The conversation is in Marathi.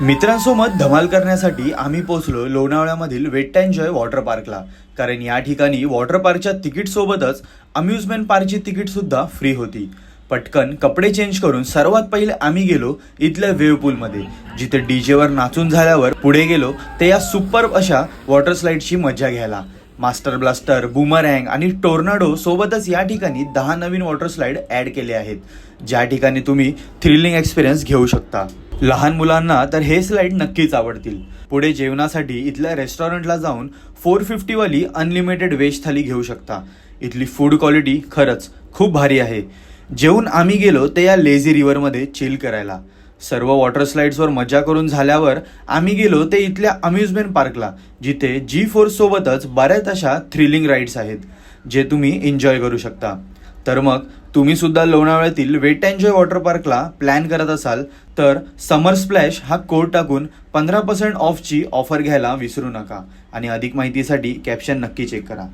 मित्रांसोबत धमाल करण्यासाठी आम्ही पोहोचलो लोणावळ्यामधील वेट एन्जॉय वॉटर पार्कला. कारण या ठिकाणी वॉटर पार्कच्या तिकीट सोबतच अम्युजमेंट पार्कची तिकीट सुद्धा फ्री होती. पटकन कपडे चेंज करून सर्वात पहिले आम्ही गेलो इथल्या वेव्ह पूलमध्ये, जिथे डीजेवर नाचून झाल्यावर पुढे गेलो ते या सुपर अशा वॉटर स्लाइडची मजा घ्यायला. मास्टर ब्लास्टर, बूमरँग आणि टोर्नाडो सोबतच या ठिकाणी 10 नवीन वॉटर स्लाइड ॲड केले आहेत, ज्या ठिकाणी तुम्ही थ्रिलिंग एक्सपिरियन्स घेऊ शकता. लहान मुलांना तर हे स्लाइड नक्कीच आवडतील. पुढे जेवणासाठी इथल्या रेस्टॉरंटला जाऊन 450 वाली अनलिमिटेड व्हेज थाली घेऊ शकता. इथली फूड क्वालिटी खरंच खूप भारी आहे. जेवून आम्ही गेलो ते या लेझी रिव्हरमध्ये चिल करायला. सर्व वॉटर स्लाइड्सवर मजा करून झाल्यावर आम्ही गेलो ते इथल्या अम्युजमेंट पार्कला, जिथे G4 सोबतच बऱ्याच अशा थ्रिलिंग राईड्स आहेत, जे तुम्ही एन्जॉय करू शकता. तर मग तुम्ही सुद्धा लोणावळ्यातील वेट एन्जॉय वॉटर पार्कला प्लॅन करत असाल तर समर स्प्लॅश हा कोड टाकून 15% ऑफची ऑफर घ्यायला विसरू नका. आणि अधिक माहितीसाठी कॅप्शन नक्की चेक करा.